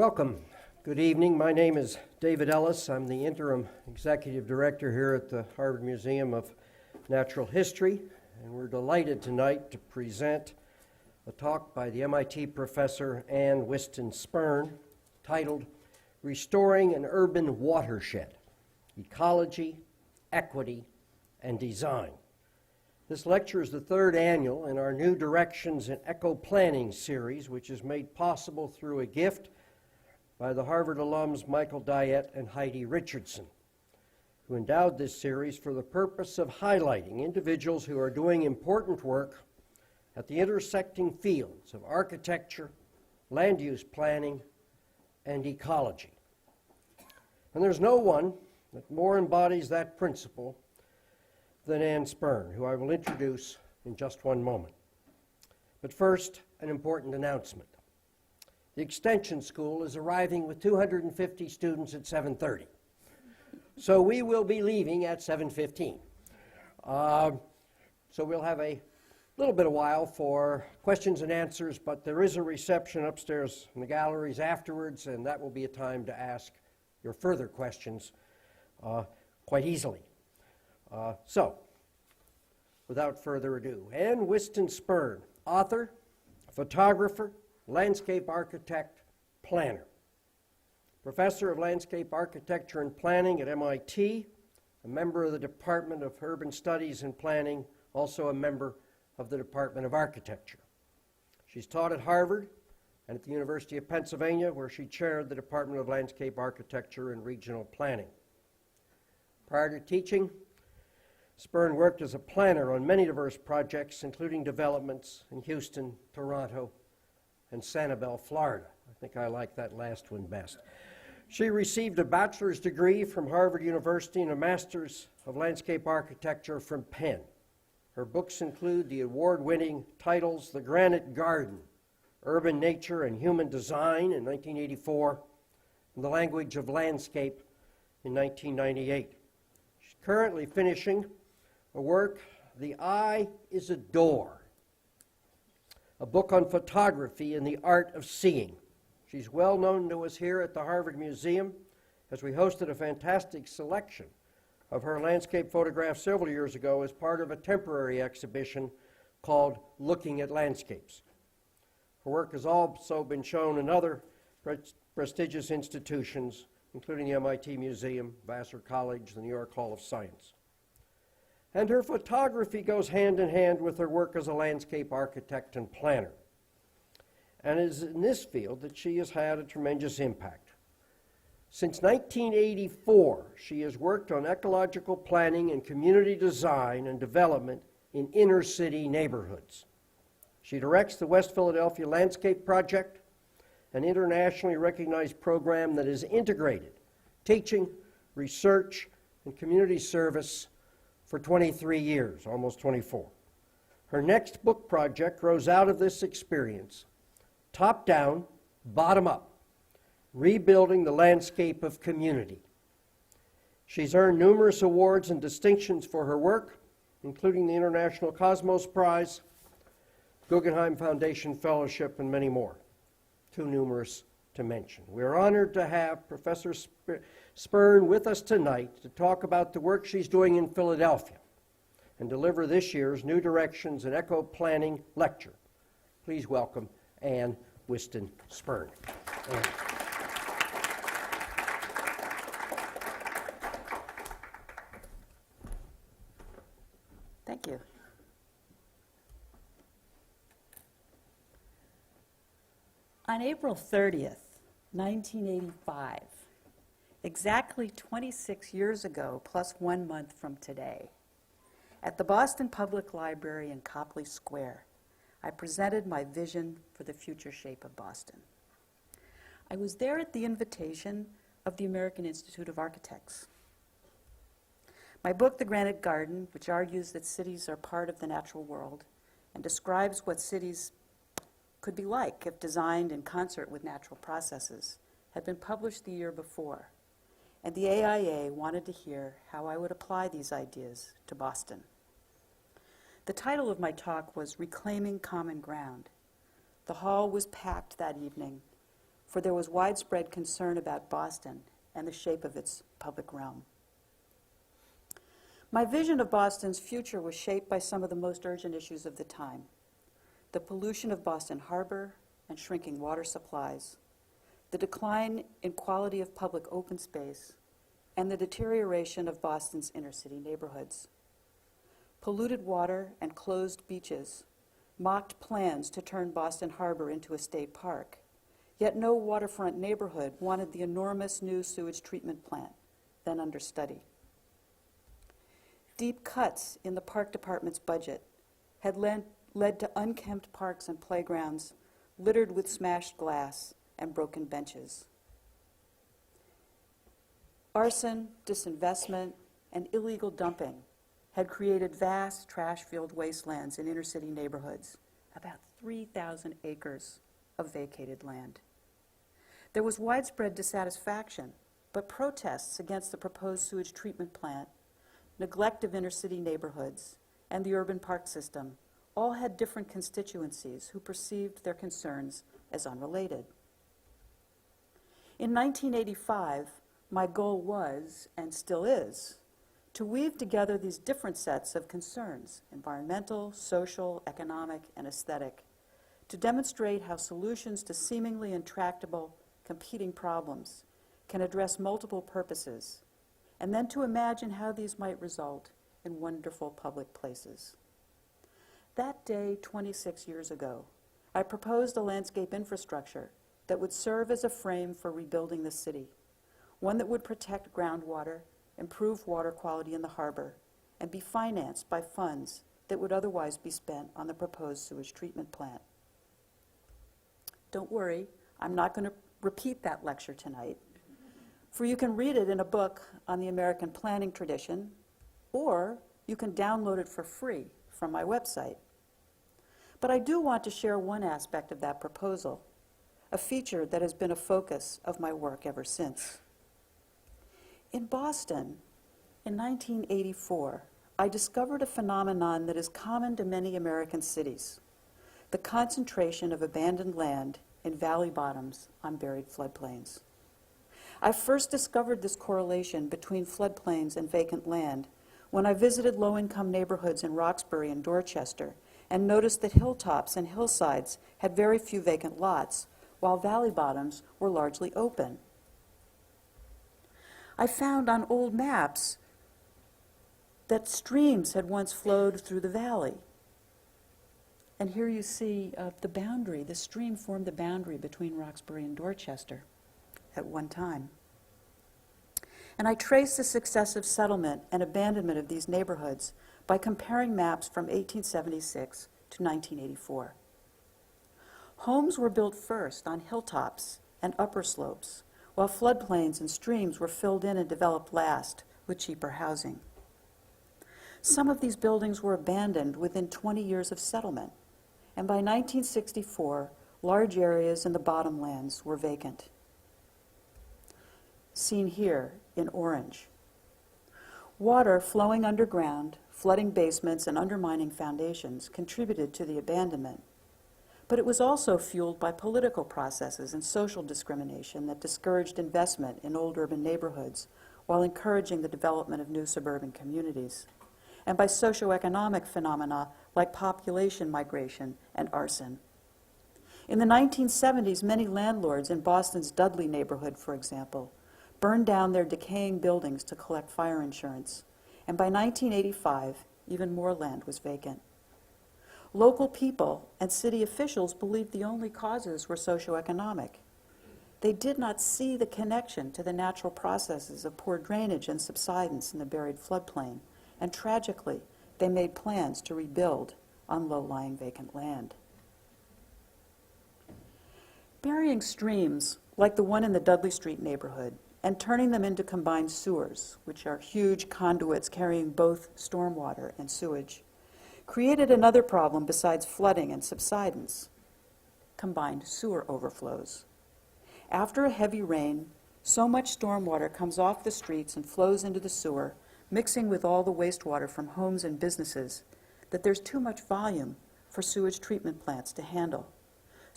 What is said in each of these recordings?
Welcome. Good evening. My name is David Ellis. I'm the interim executive director here at the Harvard Museum of Natural History, and we're delighted tonight to present a talk by the MIT professor Whiston Spirn titled Restoring an Urban Watershed, Ecology, Equity, and Design. This lecture is the third annual in our New Directions in EcoPlanning series, which is made possible through a gift by the Harvard alums Michael Dyett and Heidi Richardson, who endowed this series for the purpose of highlighting individuals who are doing important work at the intersecting fields of architecture, land use planning, and ecology. And there's no one that more embodies that principle than Spirn, who I will introduce in just one moment. But first, an important announcement. The Extension School is arriving with 250 students at 7:30. So we will be leaving at 7:15. So we'll have a little bit of while for questions and answers, but there is a reception upstairs in the galleries afterwards, and that will be a time to ask your further questions quite easily. So, without further ado, Whiston Spirn, author, photographer, landscape architect, planner. Professor of Landscape Architecture and Planning at MIT, a member of the Department of Urban Studies and Planning, also a member of the Department of Architecture. She's taught at Harvard and at the University of Pennsylvania, where she chaired the Department of Landscape Architecture and Regional Planning. Prior to teaching, Spirn worked as a planner on many diverse projects, including developments in Houston, Toronto, and Sanibel, Florida. I think I like that last one best. She received a bachelor's degree from Harvard University and a master's of landscape architecture from Penn. Her books include the award-winning titles The Granite Garden, Urban Nature and Human Design in 1984, and The Language of Landscape in 1998. She's currently finishing a work, The Eye is a Door, a book on photography and the art of seeing. She's well known to us here at the Harvard Museum, as we hosted a fantastic selection of her landscape photographs several years ago as part of a temporary exhibition called Looking at Landscapes. Her work has also been shown in other prestigious institutions, including the MIT Museum, Vassar College, the New York Hall of Science. And her photography goes hand in hand with her work as a landscape architect and planner. And it is in this field that she has had a tremendous impact. Since 1984, she has worked on ecological planning and community design and development in inner city neighborhoods. She directs the West Philadelphia Landscape Project, an internationally recognized program that has integrated teaching, research, and community service for 23 years, almost 24. Her next book project grows out of this experience, top down, bottom up, rebuilding the landscape of community. She's earned numerous awards and distinctions for her work, including the International Cosmos Prize, Guggenheim Foundation Fellowship, and many more, too numerous to mention. We're honored to have Professor Spirn with us tonight to talk about the work she's doing in Philadelphia and deliver this year's New Directions in EcoPlanning lecture. Please welcome Whiston Spirn. Thank you. On April 30th, 1985, exactly 26 years ago, plus 1 month from today, at the Boston Public Library in Copley Square, I presented my vision for the future shape of Boston. I was there at the invitation of the American Institute of Architects. My book, The Granite Garden, which argues that cities are part of the natural world and describes what cities could be like if designed in concert with natural processes, had been published the year before, and the AIA wanted to hear how I would apply these ideas to Boston. The title of my talk was Reclaiming Common Ground. The hall was packed that evening for there was widespread concern about Boston and the shape of its public realm. My vision of Boston's future was shaped by some of the most urgent issues of the time: the pollution of Boston Harbor and shrinking water supplies, the decline in quality of public open space, and the deterioration of Boston's inner-city neighborhoods. Polluted water and closed beaches mocked plans to turn Boston Harbor into a state park, yet no waterfront neighborhood wanted the enormous new sewage treatment plant then under study. Deep cuts in the park department's budget had led to unkempt parks and playgrounds littered with smashed glass and broken benches. Arson, disinvestment, and illegal dumping had created vast trash-filled wastelands in inner-city neighborhoods, about 3,000 acres of vacated land. There was widespread dissatisfaction, but protests against the proposed sewage treatment plant, neglect of inner-city neighborhoods, and the urban park system all had different constituencies who perceived their concerns as unrelated. In 1985, my goal was, and still is, to weave together these different sets of concerns, environmental, social, economic, and aesthetic, to demonstrate how solutions to seemingly intractable, competing problems can address multiple purposes, and then to imagine how these might result in wonderful public places. That day, 26 years ago, I proposed a landscape infrastructure that would serve as a frame for rebuilding the city, one that would protect groundwater, improve water quality in the harbor, and be financed by funds that would otherwise be spent on the proposed sewage treatment plant. Don't worry, I'm not going to repeat that lecture tonight, for you can read it in a book on the American planning tradition, or you can download it for free from my website. But I do want to share one aspect of that proposal, a feature that has been a focus of my work ever since. In Boston, in 1984, I discovered a phenomenon that is common to many American cities: the concentration of abandoned land in valley bottoms on buried floodplains. I first discovered this correlation between floodplains and vacant land when I visited low-income neighborhoods in Roxbury and Dorchester and noticed that hilltops and hillsides had very few vacant lots, while valley bottoms were largely open. I found on old maps that streams had once flowed through the valley. And here you see the boundary. The stream formed the boundary between Roxbury and Dorchester at one time. And I traced the successive settlement and abandonment of these neighborhoods by comparing maps from 1876 to 1984. Homes were built first on hilltops and upper slopes, while floodplains and streams were filled in and developed last with cheaper housing. Some of these buildings were abandoned within 20 years of settlement, and by 1964, large areas in the bottomlands were vacant. Seen here in orange. Water flowing underground, flooding basements, and undermining foundations contributed to the abandonment. But it was also fueled by political processes and social discrimination that discouraged investment in old urban neighborhoods while encouraging the development of new suburban communities, and by socioeconomic phenomena like population migration and arson. In the 1970s, many landlords in Boston's Dudley neighborhood, for example, burned down their decaying buildings to collect fire insurance, and by 1985, even more land was vacant. Local people and city officials believed the only causes were socioeconomic. They did not see the connection to the natural processes of poor drainage and subsidence in the buried floodplain, and tragically, they made plans to rebuild on low-lying vacant land. Burying streams, like the one in the Dudley Street neighborhood, and turning them into combined sewers, which are huge conduits carrying both stormwater and sewage, created another problem besides flooding and subsidence: combined sewer overflows. After a heavy rain, so much stormwater comes off the streets and flows into the sewer, mixing with all the wastewater from homes and businesses, that there's too much volume for sewage treatment plants to handle.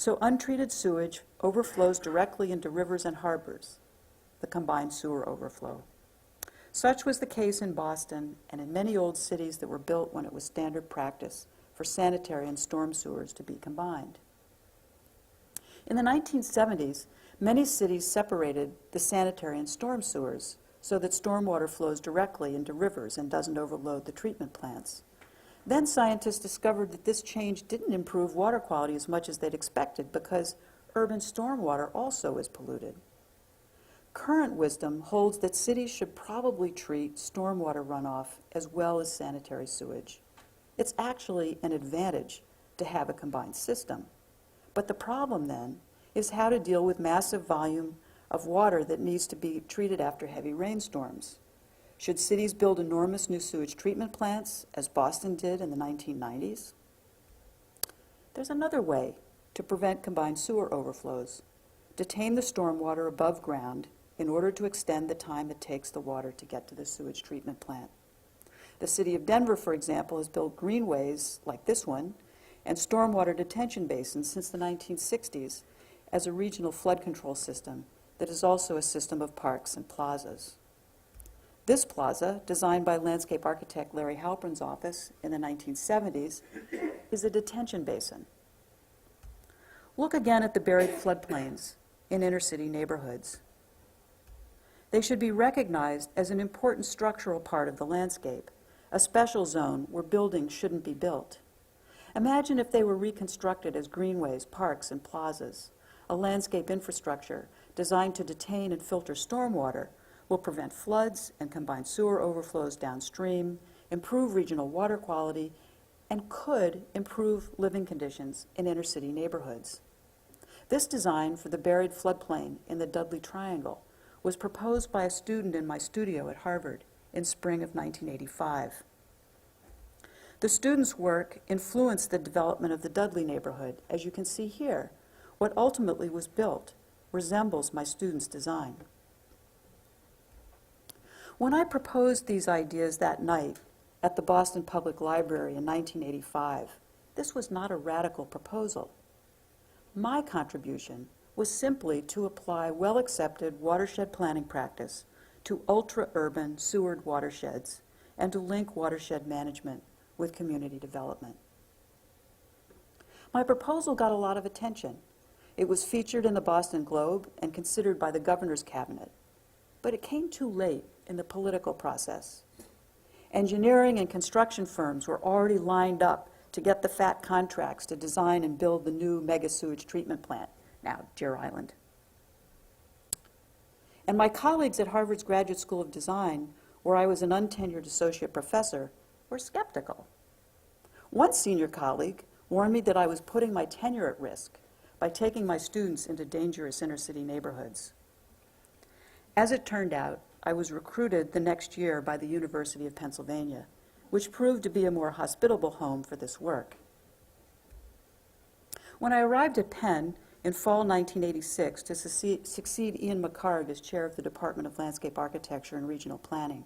so untreated sewage overflows directly into rivers and harbors, the combined sewer overflow. Such was the case in Boston and in many old cities that were built when it was standard practice for sanitary and storm sewers to be combined. In the 1970s, many cities separated the sanitary and storm sewers so that stormwater flows directly into rivers and doesn't overload the treatment plants. Then scientists discovered that this change didn't improve water quality as much as they'd expected because urban stormwater also is polluted. Current wisdom holds that cities should probably treat stormwater runoff as well as sanitary sewage. It's actually an advantage to have a combined system. But the problem then is how to deal with massive volume of water that needs to be treated after heavy rainstorms. Should cities build enormous new sewage treatment plants, as Boston did in the 1990s? There's another way to prevent combined sewer overflows. Detain the stormwater above ground in order to extend the time it takes the water to get to the sewage treatment plant. The city of Denver, for example, has built greenways like this one and stormwater detention basins since the 1960s as a regional flood control system that is also a system of parks and plazas. This plaza, designed by landscape architect Larry Halpern's office in the 1970s, is a detention basin. Look again at the buried floodplains in inner city neighborhoods. They should be recognized as an important structural part of the landscape, a special zone where buildings shouldn't be built. Imagine if they were reconstructed as greenways, parks, and plazas. A landscape infrastructure designed to detain and filter stormwater will prevent floods and combined sewer overflows downstream, improve regional water quality, and could improve living conditions in inner city neighborhoods. This design for the buried floodplain in the Dudley Triangle was proposed by a student in my studio at Harvard in spring of 1985. The student's work influenced the development of the Dudley neighborhood. As you can see here, what ultimately was built resembles my student's design. When I proposed these ideas that night at the Boston Public Library in 1985, this was not a radical proposal. My contribution was simply to apply well-accepted watershed planning practice to ultra-urban sewered watersheds and to link watershed management with community development. My proposal got a lot of attention. It was featured in the Boston Globe and considered by the governor's cabinet, but it came too late in the political process. Engineering and construction firms were already lined up to get the fat contracts to design and build the new mega sewage treatment plant, now Deer Island. And my colleagues at Harvard's Graduate School of Design, where I was an untenured associate professor, were skeptical. One senior colleague warned me that I was putting my tenure at risk by taking my students into dangerous inner city neighborhoods. As it turned out, I was recruited the next year by the University of Pennsylvania, which proved to be a more hospitable home for this work. When I arrived at Penn in fall 1986 to succeed Ian McCarg as chair of the Department of Landscape Architecture and Regional Planning,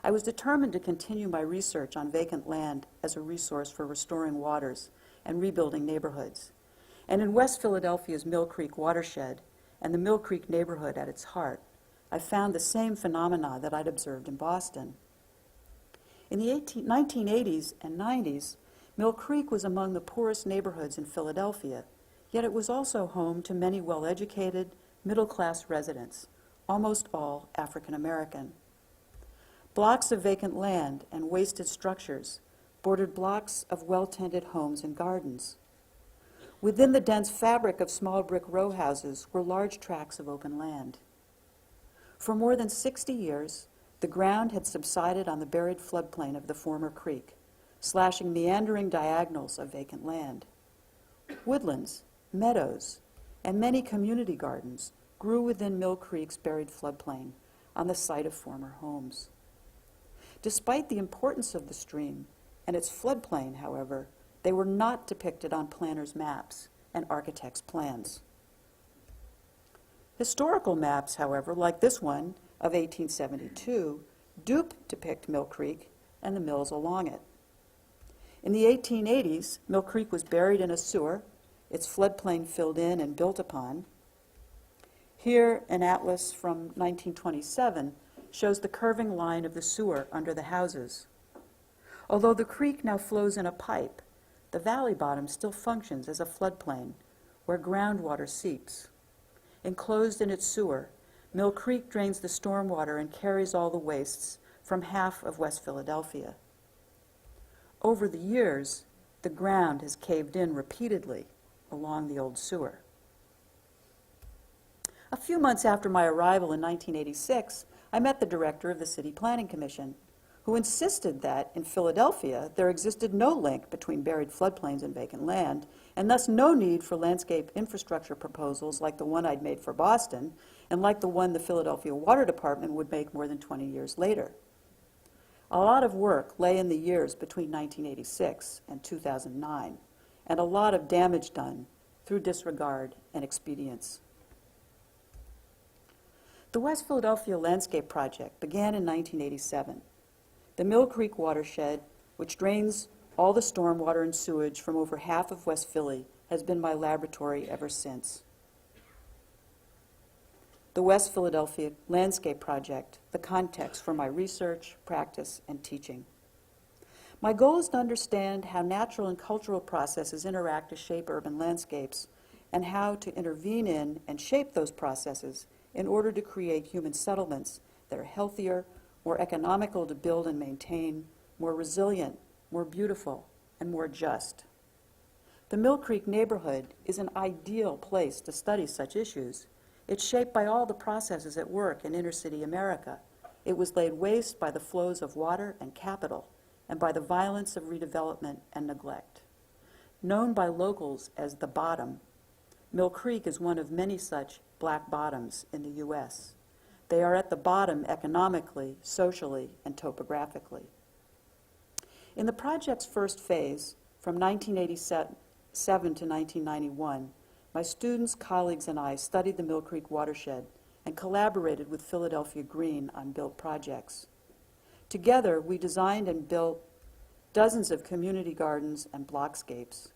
I was determined to continue my research on vacant land as a resource for restoring waters and rebuilding neighborhoods. And in West Philadelphia's Mill Creek watershed and the Mill Creek neighborhood at its heart, I found the same phenomena that I'd observed in Boston. In the 1980s and 90s, Mill Creek was among the poorest neighborhoods in Philadelphia, yet it was also home to many well-educated, middle-class residents, almost all African American. Blocks of vacant land and wasted structures bordered blocks of well-tended homes and gardens. Within the dense fabric of small brick row houses were large tracts of open land. For more than 60 years, the ground had subsided on the buried floodplain of the former creek, slashing meandering diagonals of vacant land. Woodlands, meadows, and many community gardens grew within Mill Creek's buried floodplain on the site of former homes. Despite the importance of the stream and its floodplain, however, they were not depicted on planners' maps and architects' plans. Historical maps, however, like this one of 1872, do depict Mill Creek and the mills along it. In the 1880s, Mill Creek was buried in a sewer its floodplain filled in and built upon. Here, an atlas from 1927 shows the curving line of the sewer under the houses. Although the creek now flows in a pipe, the valley bottom still functions as a floodplain where groundwater seeps. Enclosed in its sewer, Mill Creek drains the stormwater and carries all the wastes from half of West Philadelphia. Over the years, the ground has caved in repeatedly along the old sewer. A few months after my arrival in 1986, I met the director of the City Planning Commission, who insisted that in Philadelphia there existed no link between buried floodplains and vacant land, and thus no need for landscape infrastructure proposals like the one I'd made for Boston, and like the one the Philadelphia Water Department would make more than 20 years later. A lot of work lay in the years between 1986 and 2009, and a lot of damage done through disregard and expedience. The West Philadelphia Landscape Project began in 1987. The Mill Creek Watershed, which drains all the stormwater and sewage from over half of West Philly, has been my laboratory ever since. The West Philadelphia Landscape Project, the context for my research, practice, and teaching. My goal is to understand how natural and cultural processes interact to shape urban landscapes, and how to intervene in and shape those processes in order to create human settlements that are healthier, more economical to build and maintain, more resilient, more beautiful, and more just. The Mill Creek neighborhood is an ideal place to study such issues. It's shaped by all the processes at work in inner-city America. It was laid waste by the flows of water and capital, and by the violence of redevelopment and neglect. Known by locals as the Bottom, Mill Creek is one of many such black bottoms in the U.S. They are at the bottom economically, socially, and topographically. In the project's first phase, from 1987 to 1991, my students, colleagues, and I studied the Mill Creek watershed and collaborated with Philadelphia Green on built projects. Together, we designed and built dozens of community gardens and blockscapes.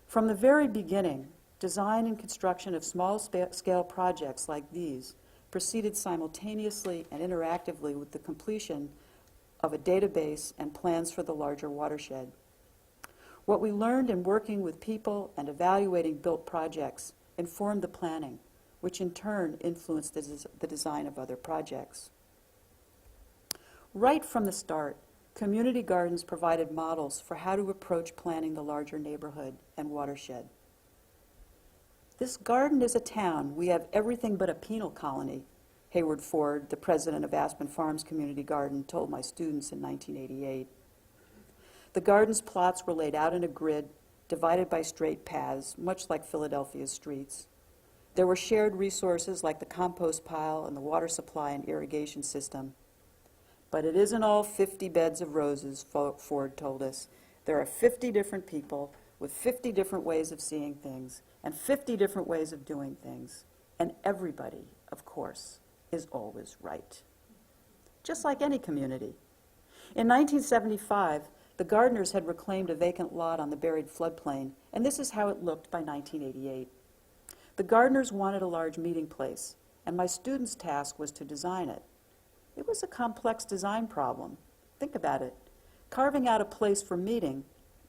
From the very beginning, design and construction of small-scale projects like these proceeded simultaneously and interactively with the completion of a database and plans for the larger watershed. What we learned in working with people and evaluating built projects informed the planning, which in turn influenced the design of other projects. Right from the start, community gardens provided models for how to approach planning the larger neighborhood and watershed. This garden is a town. We have everything but a penal colony, Hayward Ford, the president of Aspen Farms Community Garden, told my students in 1988. The garden's plots were laid out in a grid, divided by straight paths, much like Philadelphia's streets. There were shared resources like the compost pile and the water supply and irrigation system. But it isn't all 50 beds of roses, Ford told us. There are 50 different people with 50 different ways of seeing things and 50 different ways of doing things. And everybody, of course, is always right. Just like any community. In 1975, the gardeners had reclaimed a vacant lot on the buried floodplain, and this is how it looked by 1988. The gardeners wanted a large meeting place, and my students' task was to design it. It was a complex design problem. Think about it. Carving out a place for meeting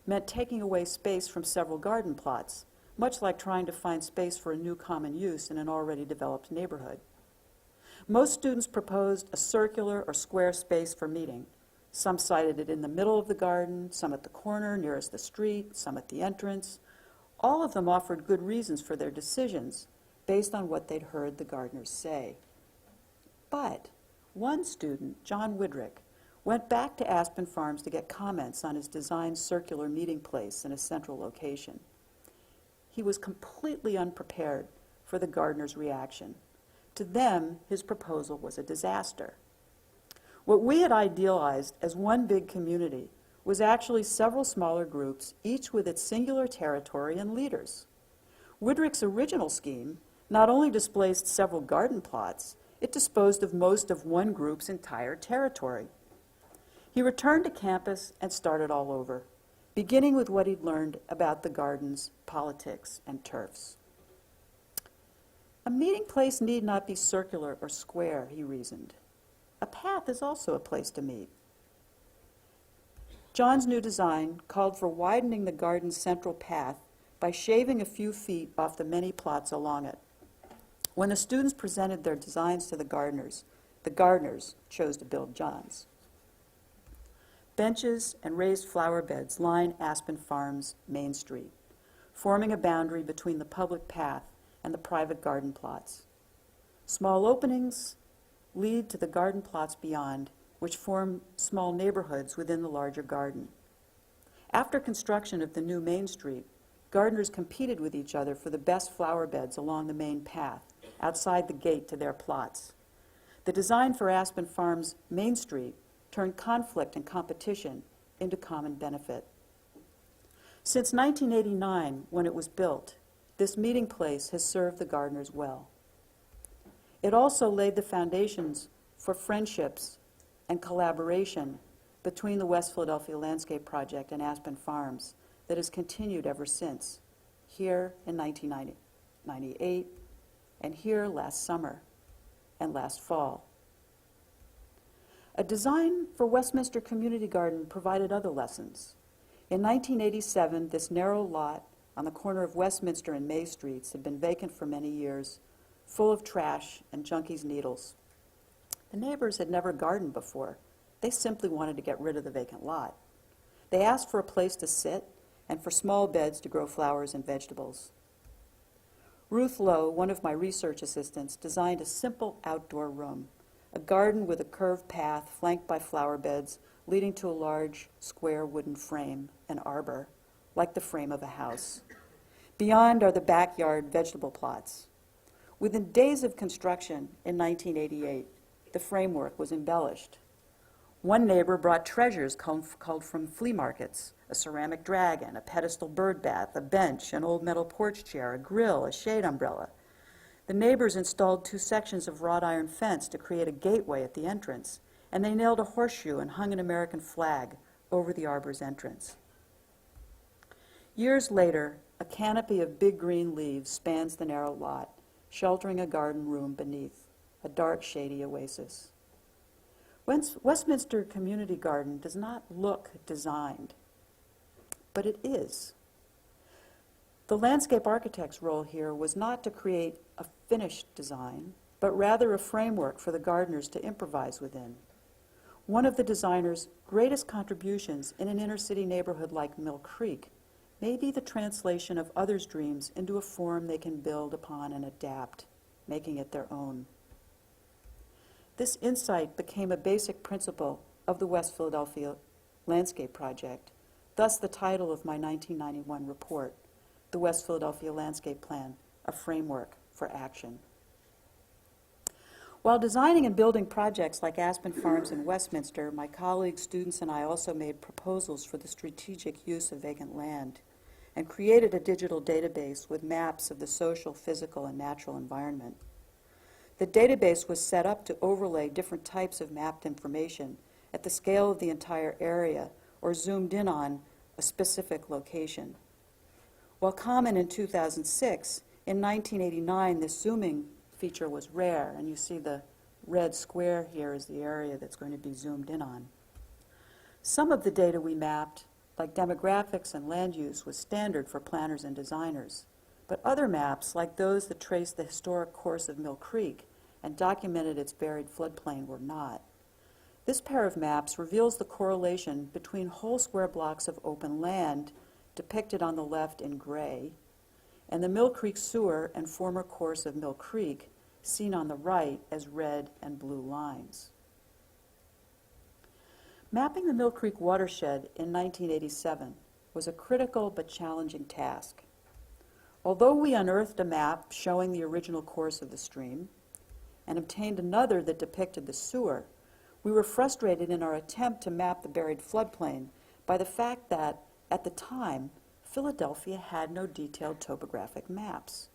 meant taking away space from several garden plots, much like trying to find space for a new common use in an already developed neighborhood. Most students proposed a circular or square space for meeting. Some cited it in the middle of the garden, some at the corner nearest the street, some at the entrance. All of them offered good reasons for their decisions based on what they'd heard the gardeners say. But one student, John Widrick, went back to Aspen Farms to get comments on his designed circular meeting place in a central location. He was completely unprepared for the gardeners' reaction. To them, his proposal was a disaster. What we had idealized as one big community was actually several smaller groups, each with its singular territory and leaders. Widrick's original scheme not only displaced several garden plots, it disposed of most of one group's entire territory. He returned to campus and started all over, beginning with what he'd learned about the garden's politics and turfs. A meeting place need not be circular or square, he reasoned. A path is also a place to meet. John's new design called for widening the garden's central path by shaving a few feet off the many plots along it. When the students presented their designs to the gardeners chose to build John's. Benches and raised flower beds line Aspen Farms' Main Street, forming a boundary between the public path and the private garden plots. Small openings lead to the garden plots beyond, which form small neighborhoods within the larger garden. After construction of the new Main Street, gardeners competed with each other for the best flower beds along the main path, outside the gate to their plots. The design for Aspen Farms' Main Street turned conflict and competition into common benefit. Since 1989, when it was built, this meeting place has served the gardeners well. It also laid the foundations for friendships and collaboration between the West Philadelphia Landscape Project and Aspen Farms that has continued ever since, here in 1998, and here last summer and last fall. A design for Westminster Community Garden provided other lessons. In 1987, this narrow lot on the corner of Westminster and May Streets had been vacant for many years, full of trash and junkies' needles. The neighbors had never gardened before. They simply wanted to get rid of the vacant lot. They asked for a place to sit and for small beds to grow flowers and vegetables. Ruth Lowe, one of my research assistants, designed a simple outdoor room, a garden with a curved path flanked by flower beds leading to a large square wooden frame, an arbor, like the frame of a house. Beyond are the backyard vegetable plots. Within days of construction in 1988, the framework was embellished. One neighbor brought treasures culled from flea markets, a ceramic dragon, a pedestal bird bath, a bench, an old metal porch chair, a grill, a shade umbrella. The neighbors installed 2 sections of wrought iron fence to create a gateway at the entrance, and they nailed a horseshoe and hung an American flag over the arbor's entrance. Years later, a canopy of big green leaves spans the narrow lot, sheltering a garden room beneath, a dark, shady oasis. Westminster Community Garden does not look designed, but it is. The landscape architect's role here was not to create a finished design, but rather a framework for the gardeners to improvise within. One of the designer's greatest contributions in an inner-city neighborhood like Mill Creek may be the translation of others' dreams into a form they can build upon and adapt, making it their own. This insight became a basic principle of the West Philadelphia Landscape Project, thus the title of my 1991 report, The West Philadelphia Landscape Plan, a Framework for Action. While designing and building projects like Aspen Farms in Westminster, my colleagues, students, and I also made proposals for the strategic use of vacant land and created a digital database with maps of the social, physical, and natural environment. The database was set up to overlay different types of mapped information at the scale of the entire area or zoomed in on a specific location. While common in 2006, in 1989 this zooming feature was rare, and you see the red square here is the area that's going to be zoomed in on. Some of the data we mapped, like demographics and land use, was standard for planners and designers, but other maps, like those that trace the historic course of Mill Creek and documented its buried floodplain, were not. This pair of maps reveals the correlation between whole square blocks of open land, depicted on the left in gray, and the Mill Creek sewer and former course of Mill Creek, seen on the right as red and blue lines. Mapping the Mill Creek watershed in 1987 was a critical but challenging task. Although we unearthed a map showing the original course of the stream and obtained another that depicted the sewer, we were frustrated in our attempt to map the buried floodplain by the fact that, at the time, Philadelphia had no detailed topographic maps.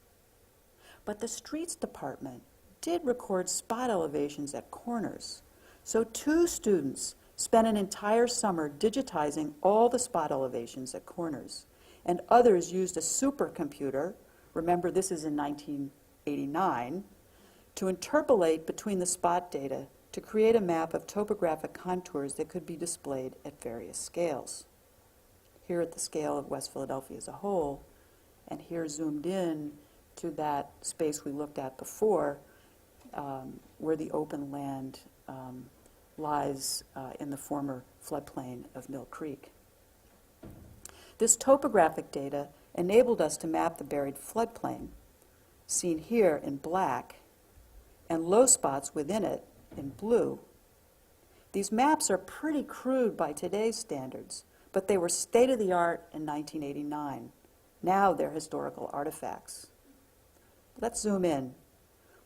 But the streets department did record spot elevations at corners, so 2 students spent an entire summer digitizing all the spot elevations at corners, and others used a supercomputer, remember this is in 1989, to interpolate between the spot data to create a map of topographic contours that could be displayed at various scales. Here at the scale of West Philadelphia as a whole, and here zoomed in to that space we looked at before, where the open land lies in the former floodplain of Mill Creek. This topographic data enabled us to map the buried floodplain, seen here in black, and low spots within it in blue. These maps are pretty crude by today's standards, but they were state-of-the-art in 1989. Now they're historical artifacts. Let's zoom in.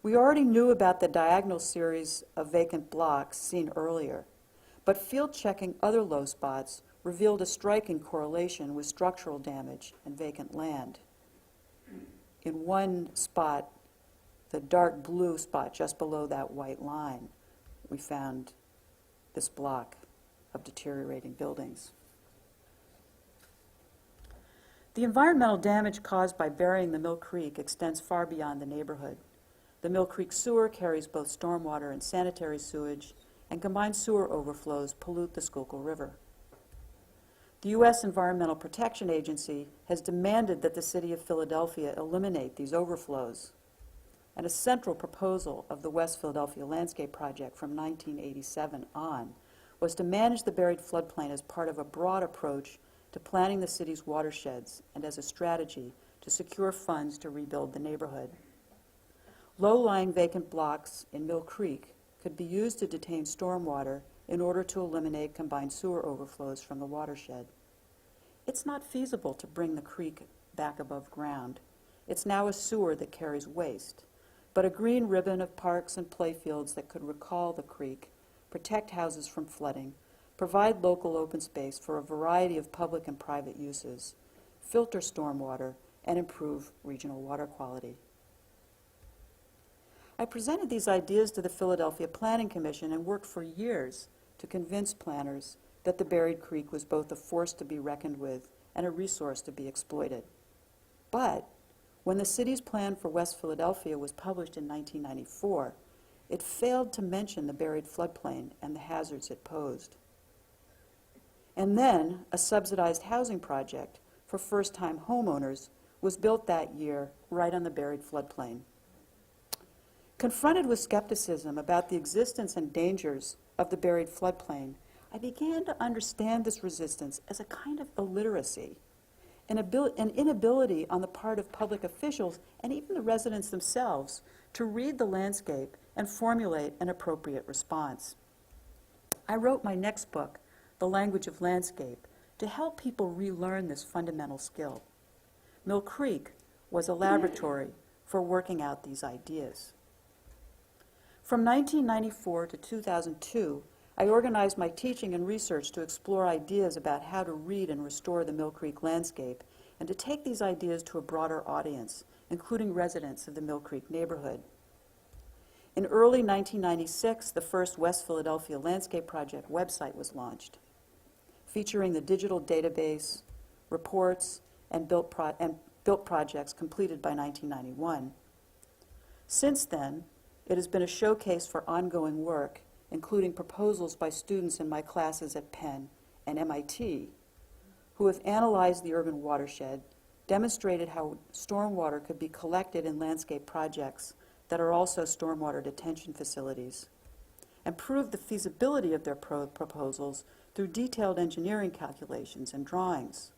We already knew about the diagonal series of vacant blocks seen earlier, but field checking other low spots revealed a striking correlation with structural damage and vacant land. In one spot, the dark blue spot just below that white line, we found this block of deteriorating buildings. The environmental damage caused by burying the Mill Creek extends far beyond the neighborhood. The Mill Creek sewer carries both stormwater and sanitary sewage, and combined sewer overflows pollute the Schuylkill River. The U.S. Environmental Protection Agency has demanded that the city of Philadelphia eliminate these overflows, and a central proposal of the West Philadelphia Landscape Project from 1987 on was to manage the buried floodplain as part of a broad approach to planning the city's watersheds and as a strategy to secure funds to rebuild the neighborhood. Low-lying vacant blocks in Mill Creek could be used to detain stormwater in order to eliminate combined sewer overflows from the watershed. It's not feasible to bring the creek back above ground. It's now a sewer that carries waste, but a green ribbon of parks and playfields that could recall the creek, protect houses from flooding, provide local open space for a variety of public and private uses, filter stormwater, and improve regional water quality. I presented these ideas to the Philadelphia Planning Commission and worked for years to convince planners that the buried creek was both a force to be reckoned with and a resource to be exploited. But when the city's plan for West Philadelphia was published in 1994, it failed to mention the buried floodplain and the hazards it posed. And then a subsidized housing project for first-time homeowners was built that year right on the buried floodplain. Confronted with skepticism about the existence and dangers of the buried floodplain, I began to understand this resistance as a kind of illiteracy, an inability on the part of public officials and even the residents themselves to read the landscape and formulate an appropriate response. I wrote my next book, The Language of Landscape, to help people relearn this fundamental skill. Mill Creek was a laboratory for working out these ideas. From 1994 to 2002, I organized my teaching and research to explore ideas about how to read and restore the Mill Creek landscape and to take these ideas to a broader audience, including residents of the Mill Creek neighborhood. In early 1996, the first West Philadelphia Landscape Project website was launched, featuring the digital database, reports, and built projects completed by 1991. Since then, it has been a showcase for ongoing work, including proposals by students in my classes at Penn and MIT, who have analyzed the urban watershed, demonstrated how stormwater could be collected in landscape projects that are also stormwater detention facilities, and proved the feasibility of their proposals through detailed engineering calculations and drawings.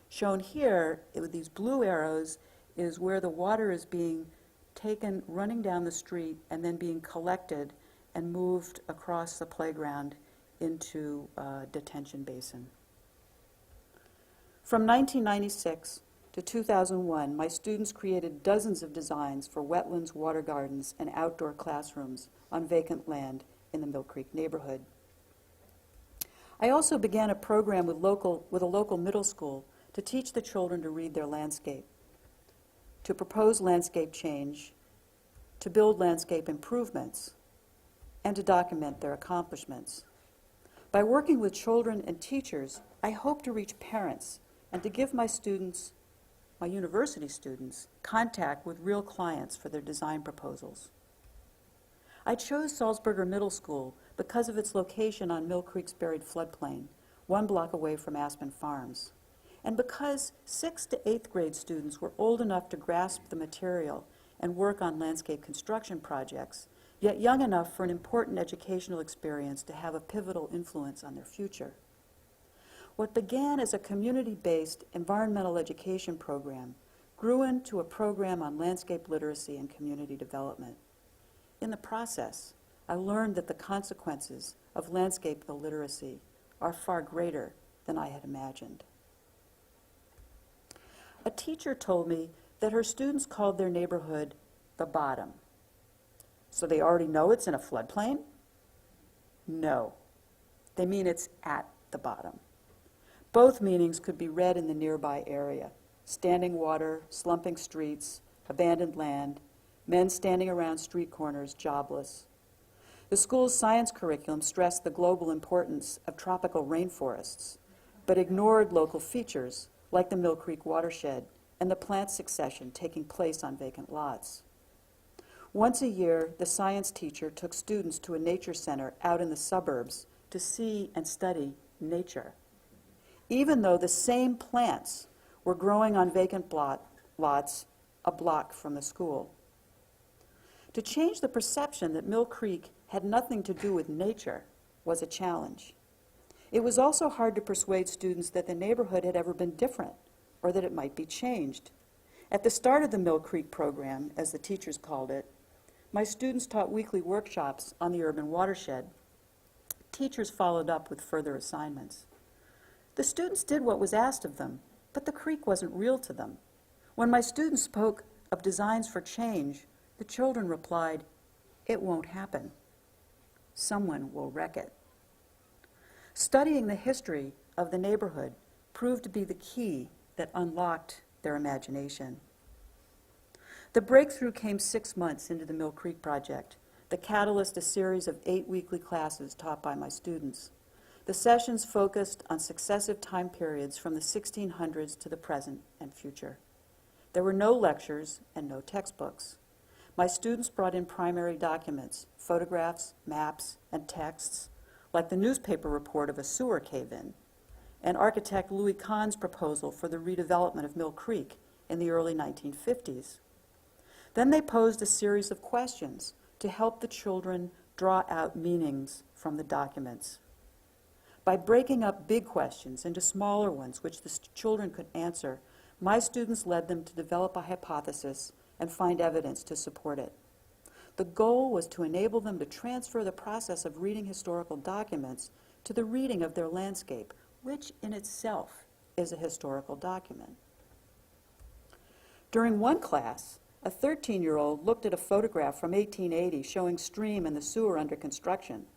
Shown here with these blue arrows is where the water is being taken running down the street and then being collected and moved across the playground into a detention basin. From 1996 to 2001, my students created dozens of designs for wetlands, water gardens, and outdoor classrooms on vacant land in the Mill Creek neighborhood. I also began a program with a local middle school to teach the children to read their landscape, to propose landscape change, to build landscape improvements, and to document their accomplishments. By working with children and teachers, I hope to reach parents and to give my students, my university students, contact with real clients for their design proposals. I chose Salzburger Middle School because of its location on Mill Creek's buried floodplain, 1 block away from Aspen Farms, and because 6th to 8th grade students were old enough to grasp the material and work on landscape construction projects, yet young enough for an important educational experience to have a pivotal influence on their future. What began as a community-based environmental education program grew into a program on landscape literacy and community development. In the process, I learned that the consequences of landscape illiteracy are far greater than I had imagined. A teacher told me that her students called their neighborhood the bottom. So they already know it's in a floodplain? No. They mean it's at the bottom. Both meanings could be read in the nearby area: standing water, slumping streets, abandoned land, men standing around street corners, jobless. The school's science curriculum stressed the global importance of tropical rainforests, but ignored local features like the Mill Creek watershed and the plant succession taking place on vacant lots. Once a year, the science teacher took students to a nature center out in the suburbs to see and study nature, even though the same plants were growing on vacant lots a block from the school. To change the perception that Mill Creek had nothing to do with nature was a challenge. It was also hard to persuade students that the neighborhood had ever been different or that it might be changed. At the start of the Mill Creek program, as the teachers called it, my students taught weekly workshops on the urban watershed. Teachers followed up with further assignments. The students did what was asked of them, but the creek wasn't real to them. When my students spoke of designs for change, the children replied, "It won't happen. Someone will wreck it." Studying the history of the neighborhood proved to be the key that unlocked their imagination. The breakthrough came 6 months into the Mill Creek project, the catalyst a series of 8 weekly classes taught by my students. The sessions focused on successive time periods from the 1600s to the present and future. There were no lectures and no textbooks. My students brought in primary documents, photographs, maps, and texts, like the newspaper report of a sewer cave-in, and architect Louis Kahn's proposal for the redevelopment of Mill Creek in the early 1950s. Then they posed a series of questions to help the children draw out meanings from the documents. By breaking up big questions into smaller ones which the children could answer, my students led them to develop a hypothesis and find evidence to support it. The goal was to enable them to transfer the process of reading historical documents to the reading of their landscape, which in itself is a historical document. During one class, a 13-year-old looked at a photograph from 1880 showing stream and the sewer under construction.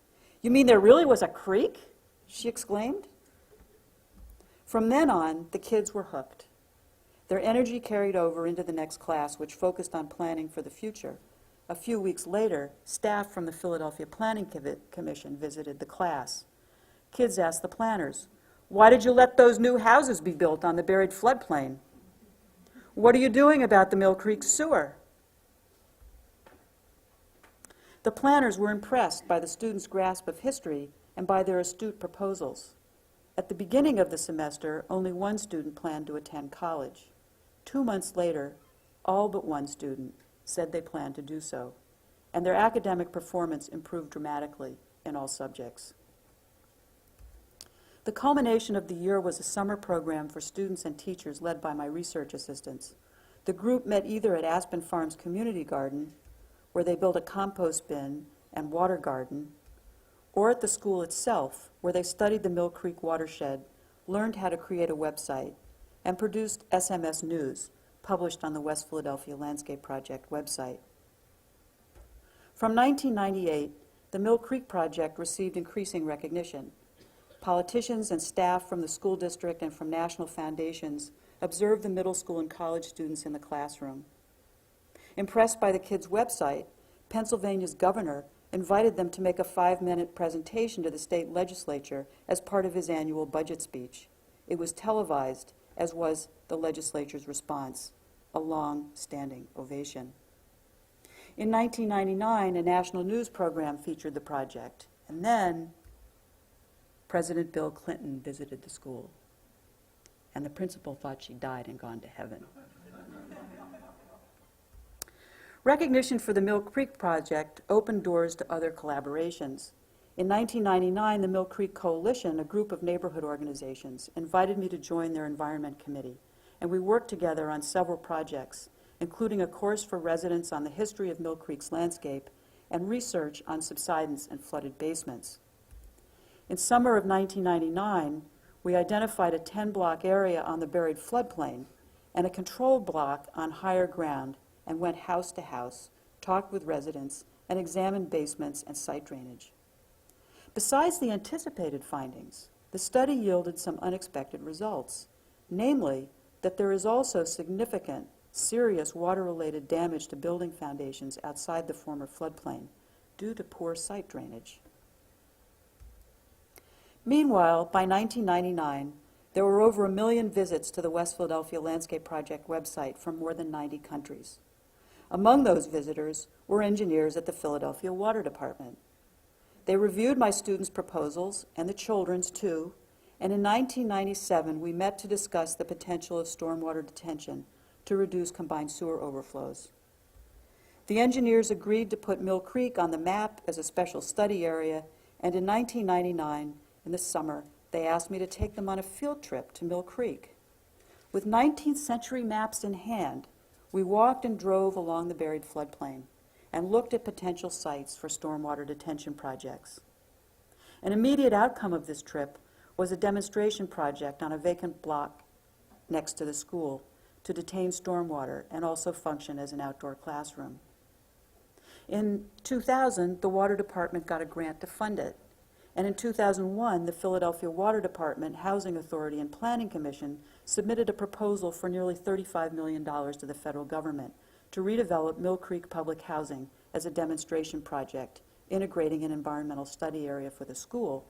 "You mean there really was a creek?" she exclaimed. From then on, the kids were hooked. Their energy carried over into the next class, which focused on planning for the future. A few weeks later, staff from the Philadelphia Planning Commission visited the class. Kids asked the planners, "Why did you let those new houses be built on the buried floodplain? What are you doing about the Mill Creek sewer?" The planners were impressed by the students' grasp of history and by their astute proposals. At the beginning of the semester, only one student planned to attend college. 2 months later, all but one student said they planned to do so, and their academic performance improved dramatically in all subjects. The culmination of the year was a summer program for students and teachers led by my research assistants. The group met either at Aspen Farms Community Garden, where they built a compost bin and water garden, or at the school itself, where they studied the Mill Creek watershed, learned how to create a website, and produced SMS News, published on the West Philadelphia Landscape Project website. From 1998, the Mill Creek Project received increasing recognition. Politicians and staff from the school district and from national foundations observed the middle school and college students in the classroom. Impressed by the kids' website, Pennsylvania's governor invited them to make a 5-minute presentation to the state legislature as part of his annual budget speech. It was televised, as was the legislature's response, a long-standing ovation. In 1999, a national news program featured the project, and then President Bill Clinton visited the school, and the principal thought she died and gone to heaven. Recognition for the Mill Creek project opened doors to other collaborations. In 1999, the Mill Creek Coalition, a group of neighborhood organizations, invited me to join their environment committee, and we worked together on several projects, including a course for residents on the history of Mill Creek's landscape and research on subsidence and flooded basements. In summer of 1999, we identified a 10-block area on the buried floodplain and a control block on higher ground and went house to house, talked with residents, and examined basements and site drainage. Besides the anticipated findings, the study yielded some unexpected results, namely that there is also significant, serious water-related damage to building foundations outside the former floodplain due to poor site drainage. Meanwhile, by 1999, there were over 1 million visits to the West Philadelphia Landscape Project website from more than 90 countries. Among those visitors were engineers at the Philadelphia Water Department. They reviewed my students' proposals, and the children's too, and in 1997 we met to discuss the potential of stormwater detention to reduce combined sewer overflows. The engineers agreed to put Mill Creek on the map as a special study area, and in 1999, in the summer, they asked me to take them on a field trip to Mill Creek. With 19th century maps in hand, we walked and drove along the buried floodplain and looked at potential sites for stormwater detention projects. An immediate outcome of this trip was a demonstration project on a vacant block next to the school to detain stormwater and also function as an outdoor classroom. In 2000, the Water Department got a grant to fund it. And in 2001, the Philadelphia Water Department, Housing Authority, and Planning Commission submitted a proposal for nearly $35 million to the federal government to redevelop Mill Creek Public Housing as a demonstration project, integrating an environmental study area for the school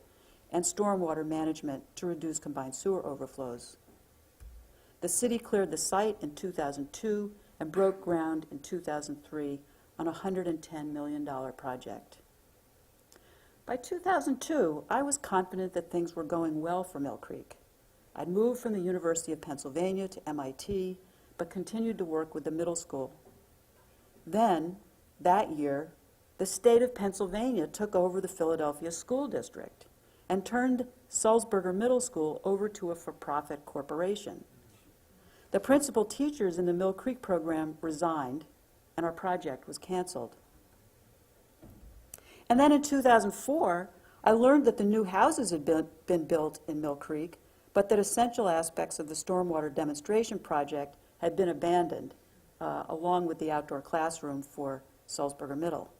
and stormwater management to reduce combined sewer overflows. The city cleared the site in 2002 and broke ground in 2003 on a $110 million project. By 2002, I was confident that things were going well for Mill Creek. I'd moved from the University of Pennsylvania to MIT, but continued to work with the middle school. Then, that year, the state of Pennsylvania took over the Philadelphia School District and turned Sulzberger Middle School over to a for-profit corporation. The principal teachers in the Mill Creek program resigned, and our project was canceled. And then in 2004, I learned that the new houses had been built in Mill Creek, but that essential aspects of the stormwater demonstration project had been abandoned, along with the outdoor classroom for Sulzberger Middle.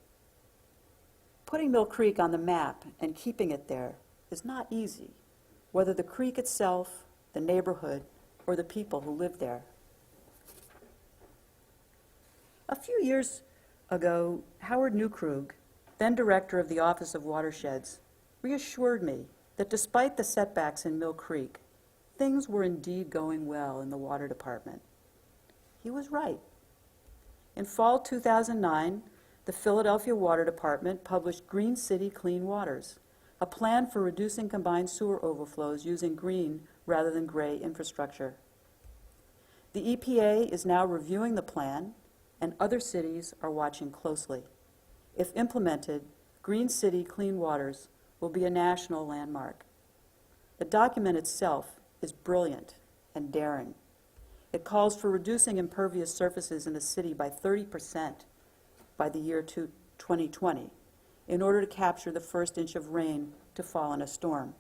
Putting Mill Creek on the map and keeping it there is not easy, whether the creek itself, the neighborhood, or the people who live there. A few years ago, Howard Newkrug, then director of the Office of Watersheds, reassured me that despite the setbacks in Mill Creek, things were indeed going well in the Water Department. He was right. In fall 2009, the Philadelphia Water Department published Green City Clean Waters, a plan for reducing combined sewer overflows using green rather than gray infrastructure. The EPA is now reviewing the plan, and other cities are watching closely. If implemented, Green City Clean Waters will be a national landmark. The document itself is brilliant and daring. It calls for reducing impervious surfaces in the city by 30% by the year 2020 in order to capture the first inch of rain to fall in a storm.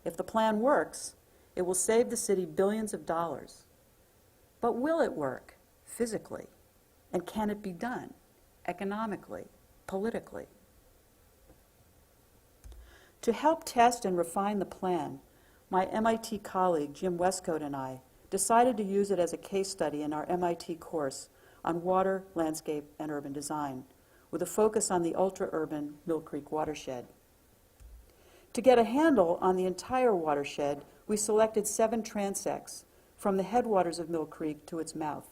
If the plan works, it will save the city billions of dollars. But will it work physically? And can it be done economically, politically? To help test and refine the plan, my MIT colleague Jim Westcote and I decided to use it as a case study in our MIT course on water, landscape, and urban design, with a focus on the ultra-urban Mill Creek watershed. To get a handle on the entire watershed, we selected 7 transects from the headwaters of Mill Creek to its mouth.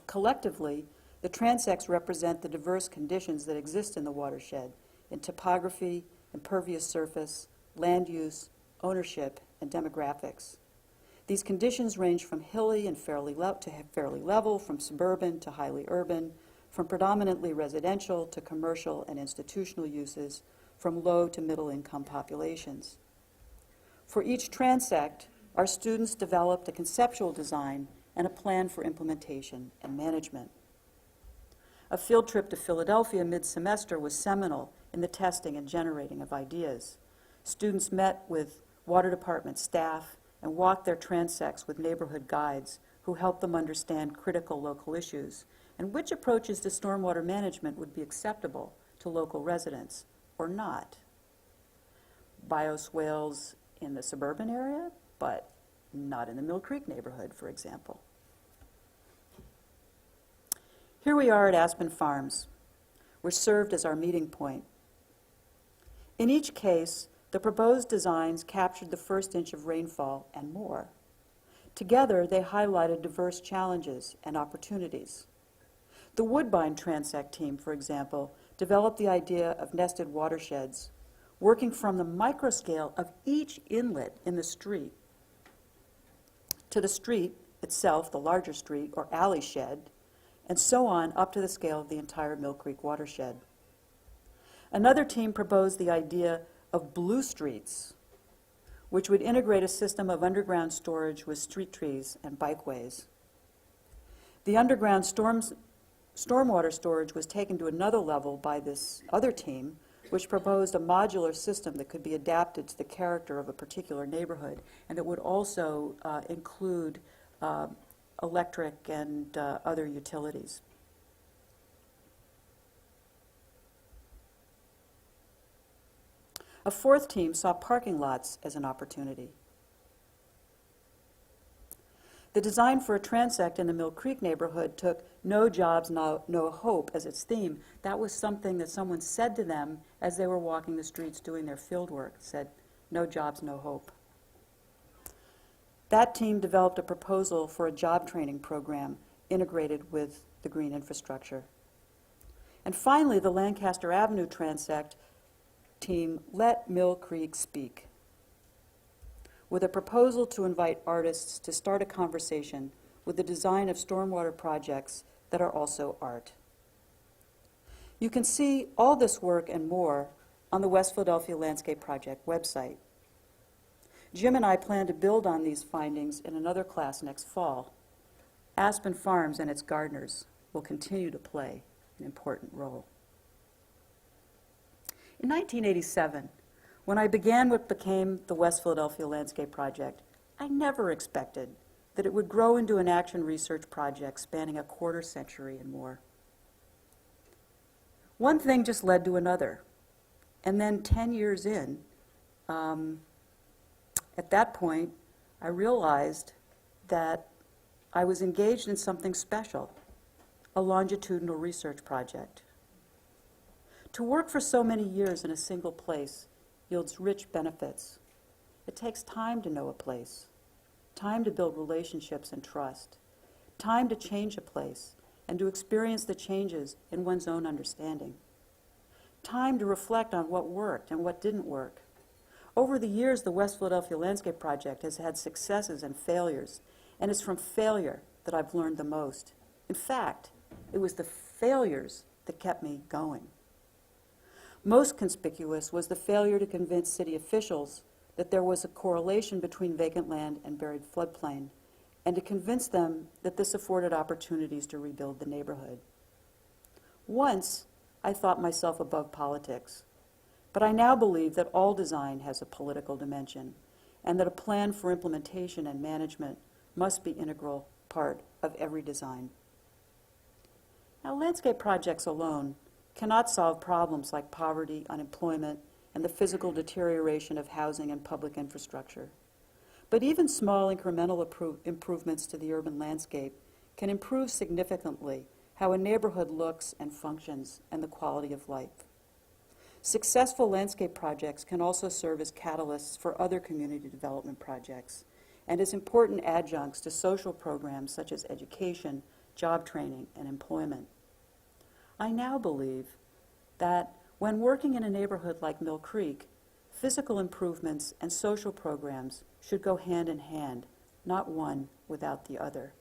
Collectively, the transects represent the diverse conditions that exist in the watershed in topography, impervious surface, land use, ownership, and demographics. These conditions range from hilly and fairly level, from suburban to highly urban, from predominantly residential to commercial and institutional uses, from low to middle income populations. For each transect, our students developed a conceptual design and a plan for implementation and management. A field trip to Philadelphia mid-semester was seminal in the testing and generating of ideas. Students met with water department staff and walked their transects with neighborhood guides who helped them understand critical local issues and which approaches to stormwater management would be acceptable to local residents or not. Bioswales in the suburban area, but not in the Mill Creek neighborhood, for example. Here we are at Aspen Farms, which served as our meeting point. In each case, the proposed designs captured the first inch of rainfall and more. Together, they highlighted diverse challenges and opportunities. The Woodbine transect team, for example, developed the idea of nested watersheds, working from the microscale of each inlet in the street to the street itself, the larger street or alley shed, and so on up to the scale of the entire Mill Creek watershed. Another team proposed the idea of blue streets, which would integrate a system of underground storage with street trees and bikeways. The underground stormwater storage was taken to another level by this other team, which proposed a modular system that could be adapted to the character of a particular neighborhood and that would also include electric and other utilities. A fourth team saw parking lots as an opportunity. The design for a transect in the Mill Creek neighborhood took no jobs, no hope as its theme. That was something that someone said to them as they were walking the streets doing their field work, said, no jobs, no hope. That team developed a proposal for a job training program integrated with the green infrastructure. And finally, the Lancaster Avenue transect team let Mill Creek speak with a proposal to invite artists to start a conversation with the design of stormwater projects that are also art. You can see all this work and more on the West Philadelphia Landscape Project website. Jim and I plan to build on these findings in another class next fall. Aspen Farms and its gardeners will continue to play an important role. In 1987, when I began what became the West Philadelphia Landscape Project, I never expected that it would grow into an action research project spanning a quarter century and more. One thing just led to another. And then 10 years in, at that point, I realized that I was engaged in something special, a longitudinal research project. To work for so many years in a single place yields rich benefits. It takes time to know a place, time to build relationships and trust, time to change a place and to experience the changes in one's own understanding, time to reflect on what worked and what didn't work. Over the years, the West Philadelphia Landscape Project has had successes and failures, and it's from failure that I've learned the most. In fact, it was the failures that kept me going. Most conspicuous was the failure to convince city officials that there was a correlation between vacant land and buried floodplain, and to convince them that this afforded opportunities to rebuild the neighborhood. Once, I thought myself above politics, but I now believe that all design has a political dimension, and that a plan for implementation and management must be an integral part of every design. Now, landscape projects alone cannot solve problems like poverty, unemployment, and the physical deterioration of housing and public infrastructure. But even small incremental improvements to the urban landscape can improve significantly how a neighborhood looks and functions, and the quality of life. Successful landscape projects can also serve as catalysts for other community development projects and as important adjuncts to social programs such as education, job training, and employment. I now believe that when working in a neighborhood like Mill Creek, physical improvements and social programs should go hand in hand, not one without the other.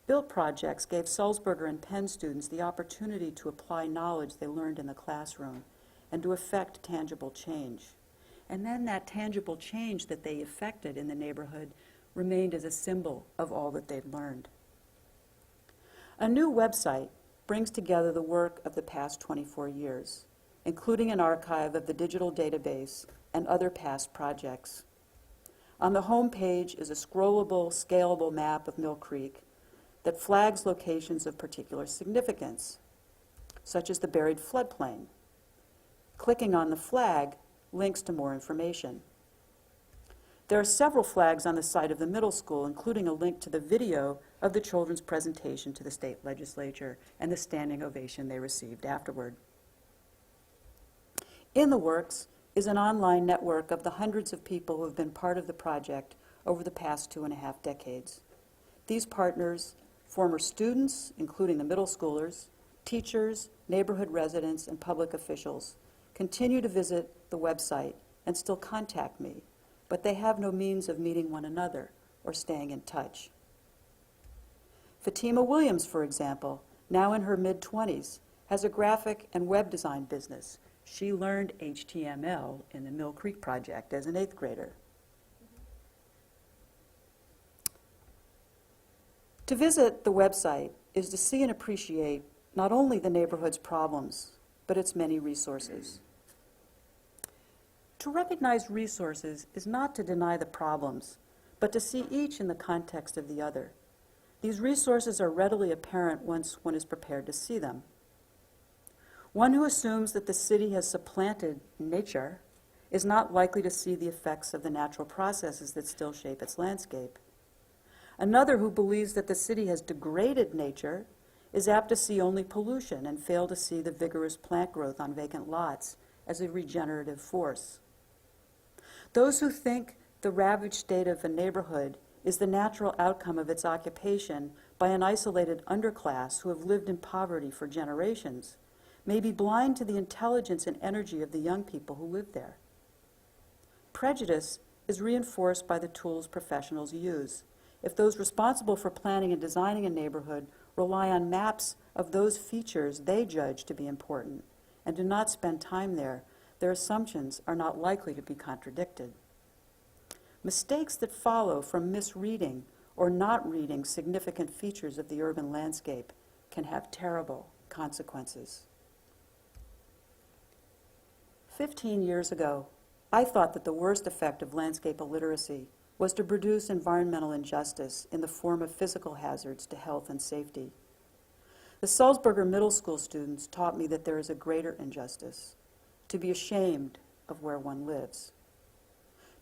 Built projects gave Sulzberger and Penn students the opportunity to apply knowledge they learned in the classroom and to effect tangible change. And then that tangible change that they effected in the neighborhood remained as a symbol of all that they'd learned. A new website brings together the work of the past 24 years, including an archive of the digital database and other past projects. On the home page is a scrollable, scalable map of Mill Creek that flags locations of particular significance, such as the buried floodplain. Clicking on the flag links to more information. There are several flags on the site of the middle school, including a link to the video of the children's presentation to the state legislature and the standing ovation they received afterward. In the works is an online network of the hundreds of people who have been part of the project over the past 2.5 decades. These partners, former students, including the middle schoolers, teachers, neighborhood residents, and public officials, continue to visit the website and still contact me, but they have no means of meeting one another or staying in touch. Fatima Williams, for example, now in her mid-20s, has a graphic and web design business. She learned HTML in the Mill Creek project as an 8th grader. To visit the website is to see and appreciate not only the neighborhood's problems, but its many resources. To recognize resources is not to deny the problems, but to see each in the context of the other. These resources are readily apparent once one is prepared to see them. One who assumes that the city has supplanted nature is not likely to see the effects of the natural processes that still shape its landscape. Another who believes that the city has degraded nature is apt to see only pollution and fail to see the vigorous plant growth on vacant lots as a regenerative force. Those who think the ravaged state of a neighborhood is the natural outcome of its occupation by an isolated underclass who have lived in poverty for generations may be blind to the intelligence and energy of the young people who live there. Prejudice is reinforced by the tools professionals use. If those responsible for planning and designing a neighborhood rely on maps of those features they judge to be important and do not spend time there, their assumptions are not likely to be contradicted. Mistakes that follow from misreading or not reading significant features of the urban landscape can have terrible consequences. 15 years ago, I thought that the worst effect of landscape illiteracy was to produce environmental injustice in the form of physical hazards to health and safety. The Sulzberger Middle School students taught me that there is a greater injustice, to be ashamed of where one lives.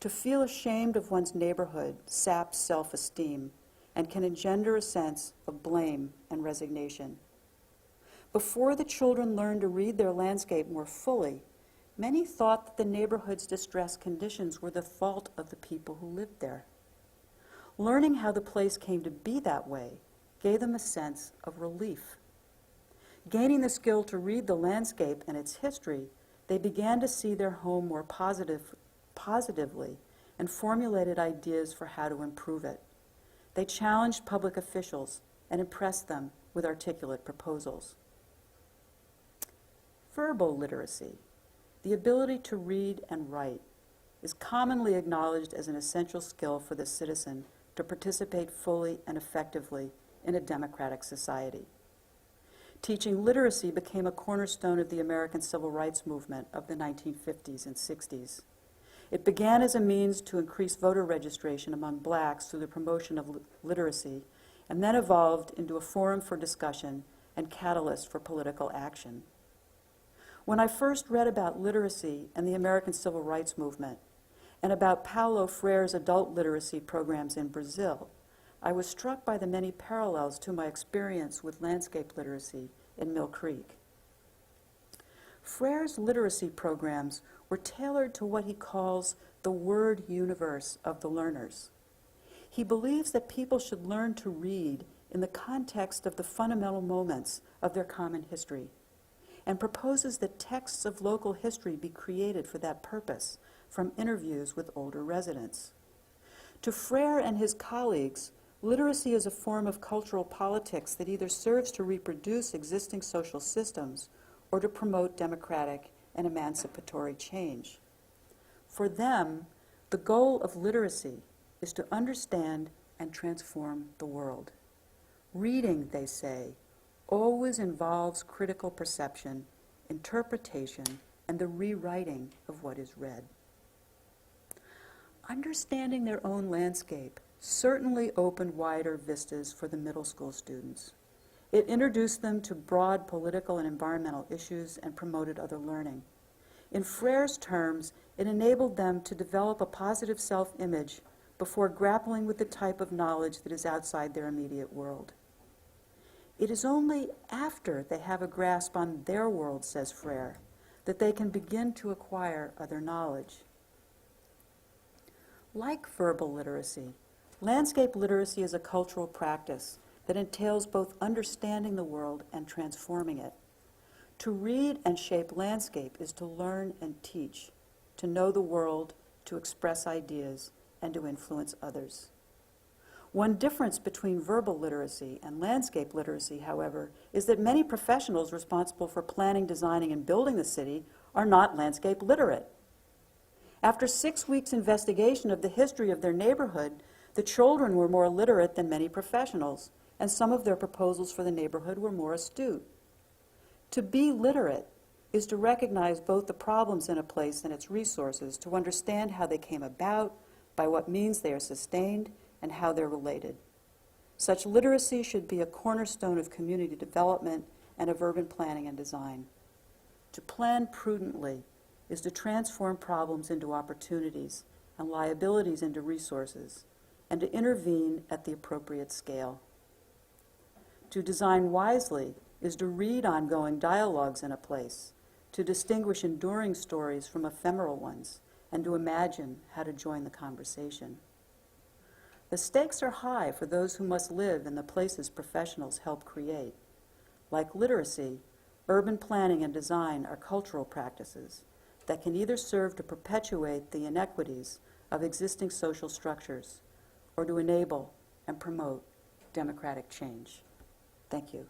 To feel ashamed of one's neighborhood saps self-esteem and can engender a sense of blame and resignation. Before the children learned to read their landscape more fully, many thought that the neighborhood's distressed conditions were the fault of the people who lived there. Learning how the place came to be that way gave them a sense of relief. Gaining the skill to read the landscape and its history, they began to see their home more positively and formulated ideas for how to improve it. They challenged public officials and impressed them with articulate proposals. Verbal literacy, the ability to read and write, is commonly acknowledged as an essential skill for the citizen to participate fully and effectively in a democratic society. Teaching literacy became a cornerstone of the American Civil Rights Movement of the 1950s and 60s. It began as a means to increase voter registration among blacks through the promotion of literacy, and then evolved into a forum for discussion and catalyst for political action. When I first read about literacy and the American Civil Rights Movement, and about Paulo Freire's adult literacy programs in Brazil, I was struck by the many parallels to my experience with landscape literacy in Mill Creek. Frere's literacy programs were tailored to what he calls the word universe of the learners. He believes that people should learn to read in the context of the fundamental moments of their common history, and proposes that texts of local history be created for that purpose from interviews with older residents. To Frere and his colleagues, literacy is a form of cultural politics that either serves to reproduce existing social systems or to promote democratic and emancipatory change. For them, the goal of literacy is to understand and transform the world. Reading, they say, always involves critical perception, interpretation, and the rewriting of what is read. Understanding their own landscape certainly opened wider vistas for the middle school students. It introduced them to broad political and environmental issues and promoted other learning. In Frere's terms, it enabled them to develop a positive self-image before grappling with the type of knowledge that is outside their immediate world. It is only after they have a grasp on their world, says Frere, that they can begin to acquire other knowledge. Like verbal literacy, landscape literacy is a cultural practice that entails both understanding the world and transforming it. To read and shape landscape is to learn and teach, to know the world, to express ideas, and to influence others. One difference between verbal literacy and landscape literacy, however, is that many professionals responsible for planning, designing, and building the city are not landscape literate. After 6 weeks' investigation of the history of their neighborhood, the children were more literate than many professionals, and some of their proposals for the neighborhood were more astute. To be literate is to recognize both the problems in a place and its resources, to understand how they came about, by what means they are sustained, and how they're related. Such literacy should be a cornerstone of community development and of urban planning and design. To plan prudently is to transform problems into opportunities and liabilities into resources, and to intervene at the appropriate scale. To design wisely is to read ongoing dialogues in a place, to distinguish enduring stories from ephemeral ones, and to imagine how to join the conversation. The stakes are high for those who must live in the places professionals help create. Like literacy, urban planning and design are cultural practices that can either serve to perpetuate the inequities of existing social structures or to enable and promote democratic change. Thank you.